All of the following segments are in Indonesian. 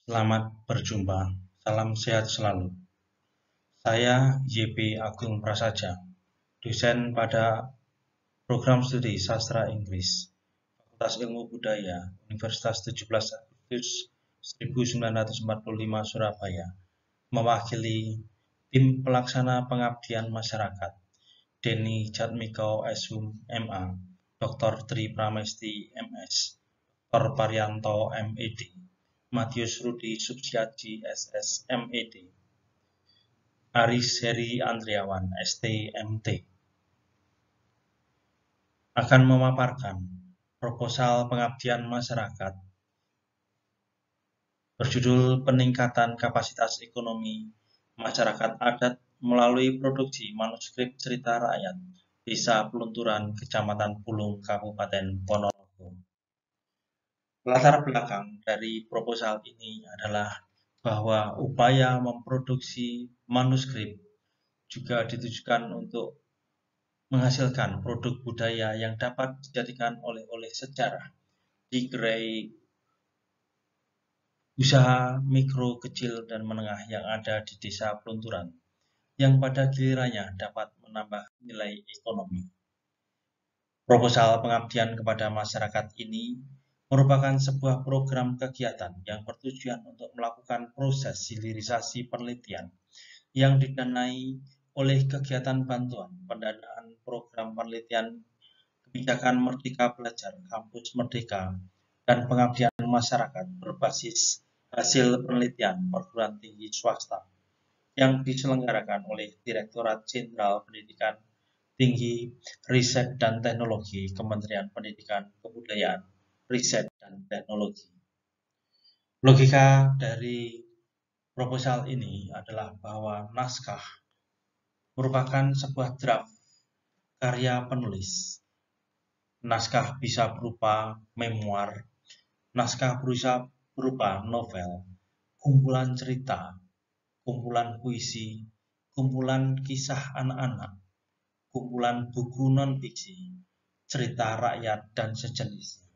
Selamat berjumpa, salam sehat selalu. Saya YP Agung Prasaja, dosen pada Program Studi Sastra Inggris, Fakultas Ilmu Budaya, Universitas 17 Agustus 1945 Surabaya, mewakili tim pelaksana pengabdian masyarakat, Denny Jatmiko SHUM MA, Dr. Tri Pramesti MS, Dr. Paryanto MED, Matius Rudi Subsiaji SS MED, Aris Heri Andriawan ST.MT akan memaparkan proposal pengabdian masyarakat berjudul Peningkatan Kapasitas Ekonomi Masyarakat Adat melalui produksi manuskrip cerita rakyat Desa Pelunturan Kecamatan Pulung Kabupaten Ponorogo. Latar belakang dari proposal ini adalah bahwa upaya memproduksi manuskrip juga ditujukan untuk menghasilkan produk budaya yang dapat dijadikan oleh-oleh sejarah di gerai usaha mikro, kecil, dan menengah yang ada di desa Pelunturan, yang pada gilirannya dapat menambah nilai ekonomi. Proposal pengabdian kepada masyarakat ini merupakan sebuah program kegiatan yang bertujuan untuk melakukan proses hilirisasi penelitian yang didanai oleh kegiatan bantuan pendanaan program penelitian kebijakan Merdeka Belajar Kampus Merdeka dan pengabdian masyarakat berbasis hasil penelitian perguruan tinggi swasta yang diselenggarakan oleh Direktorat Jenderal Pendidikan Tinggi, Riset dan Teknologi Kementerian Pendidikan, Kebudayaan, Riset dan Teknologi. Logika dari proposal ini adalah bahwa naskah merupakan sebuah draft karya penulis. Naskah bisa berupa memoir, naskah berupa novel, kumpulan cerita, kumpulan puisi, kumpulan kisah anak-anak, kumpulan buku non-fiksi, cerita rakyat, dan sejenisnya.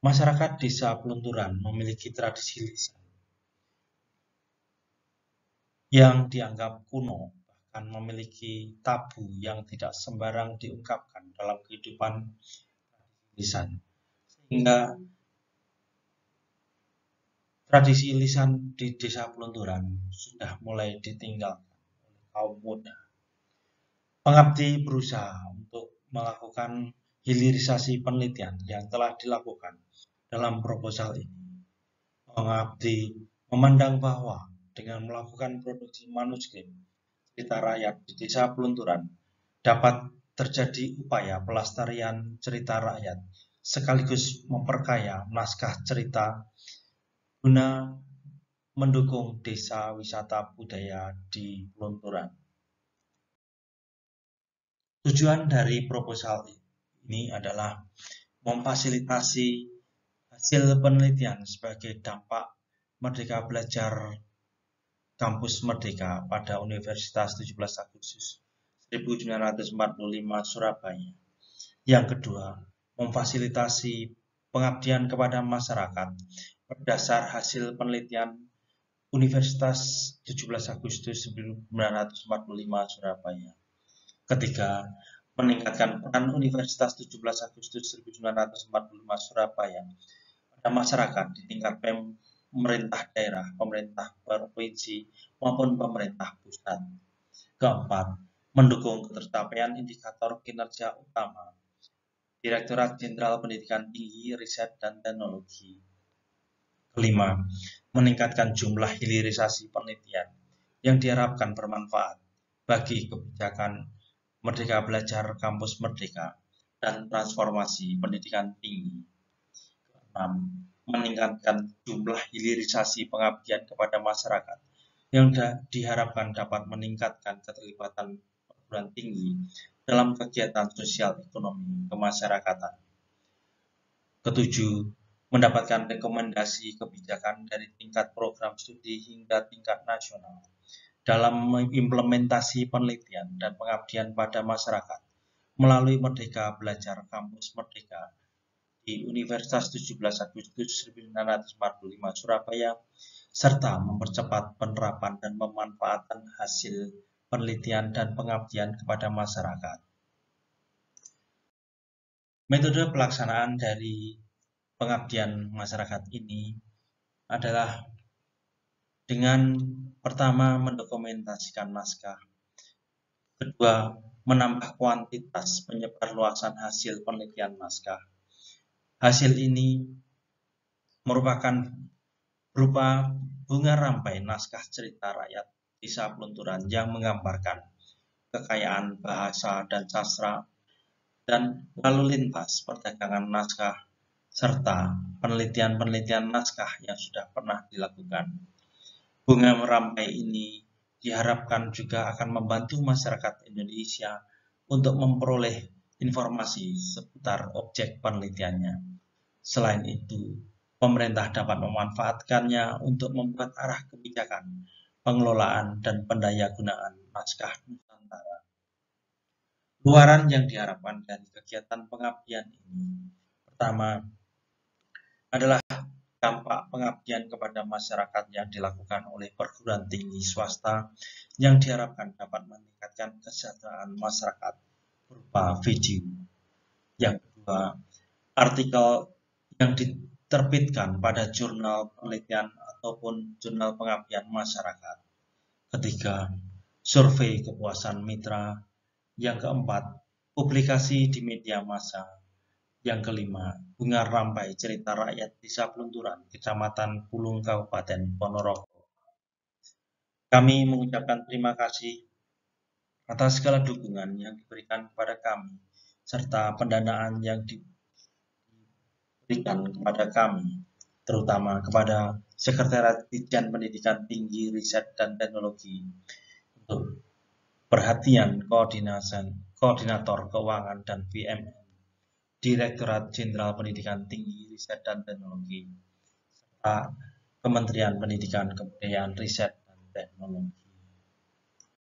Masyarakat desa Pelunturan memiliki tradisi lisan yang dianggap kuno, bahkan memiliki tabu yang tidak sembarang diungkapkan dalam kehidupan lisan, sehingga tradisi lisan di desa Pelunturan sudah mulai ditinggalkan oleh kaum muda. Pengabdi berusaha untuk melakukan hilirisasi penelitian yang telah dilakukan dalam proposal ini. Pengabdi memandang bahwa dengan melakukan produksi manuskrip cerita rakyat di desa Pelunturan dapat terjadi upaya pelestarian cerita rakyat sekaligus memperkaya naskah cerita guna mendukung desa wisata budaya di Pelunturan. Tujuan dari proposal ini adalah memfasilitasi hasil penelitian sebagai dampak Merdeka Belajar Kampus Merdeka pada Universitas 17 Agustus 1945 Surabaya. Yang kedua, memfasilitasi pengabdian kepada masyarakat berdasar hasil penelitian Universitas 17 Agustus 1945 Surabaya. Ketiga, meningkatkan peran Universitas 17 Agustus 1945 Surabaya pada masyarakat di tingkat pemerintah daerah, pemerintah provinsi, maupun pemerintah pusat. Keempat, mendukung ketercapaian indikator kinerja utama Direktorat Jenderal Pendidikan Tinggi, Riset dan Teknologi. Kelima, meningkatkan jumlah hilirisasi penelitian yang diharapkan bermanfaat bagi kebijakan Merdeka Belajar Kampus Merdeka dan transformasi pendidikan tinggi. Keenam, meningkatkan jumlah hilirisasi pengabdian kepada masyarakat yang diharapkan dapat meningkatkan keterlibatan perguruan tinggi dalam kegiatan sosial ekonomi kemasyarakatan. Ketujuh, mendapatkan rekomendasi kebijakan dari tingkat program studi hingga tingkat nasional dalam mengimplementasi penelitian dan pengabdian pada masyarakat melalui Merdeka Belajar Kampus Merdeka di Universitas 17 Agustus 1945 Surabaya, serta mempercepat penerapan dan pemanfaatan hasil penelitian dan pengabdian kepada masyarakat. Metode pelaksanaan dari pengabdian masyarakat ini adalah dengan pertama mendokumentasikan naskah, kedua menambah kuantitas penyebarluasan hasil penelitian naskah. Hasil ini merupakan berupa bunga rampai naskah cerita rakyat Desa Pelunturan yang menggambarkan kekayaan bahasa dan sastra dan lalu lintas perdagangan naskah serta penelitian-penelitian naskah yang sudah pernah dilakukan. Bunga rampai ini diharapkan juga akan membantu masyarakat Indonesia untuk memperoleh informasi seputar objek penelitiannya. Selain itu, pemerintah dapat memanfaatkannya untuk membuat arah kebijakan, pengelolaan, dan pendayagunaan naskah Nusantara. Luaran yang diharapkan dari kegiatan pengabdian ini, pertama adalah dampak pengabdian kepada masyarakat yang dilakukan oleh perguruan tinggi swasta yang diharapkan dapat meningkatkan kesejahteraan masyarakat berupa video. Yang kedua, artikel yang diterbitkan pada jurnal penelitian ataupun jurnal pengabdian masyarakat. Ketiga, survei kepuasan mitra. Yang keempat, publikasi di media massa. Yang kelima, bunga rampai cerita rakyat Desa Pelunturan, Kecamatan Pulung, Kabupaten Ponorogo. Kami mengucapkan terima kasih atas segala dukungan yang diberikan kepada kami, serta pendanaan yang diberikan kepada kami, terutama kepada Sekretariat Ditjen Pendidikan Tinggi, Riset, dan Teknologi untuk perhatian koordinator keuangan dan BMN, Direktorat Jenderal Pendidikan Tinggi, Riset, dan Teknologi, serta Kementerian Pendidikan, Kebudayaan, Riset, dan Teknologi.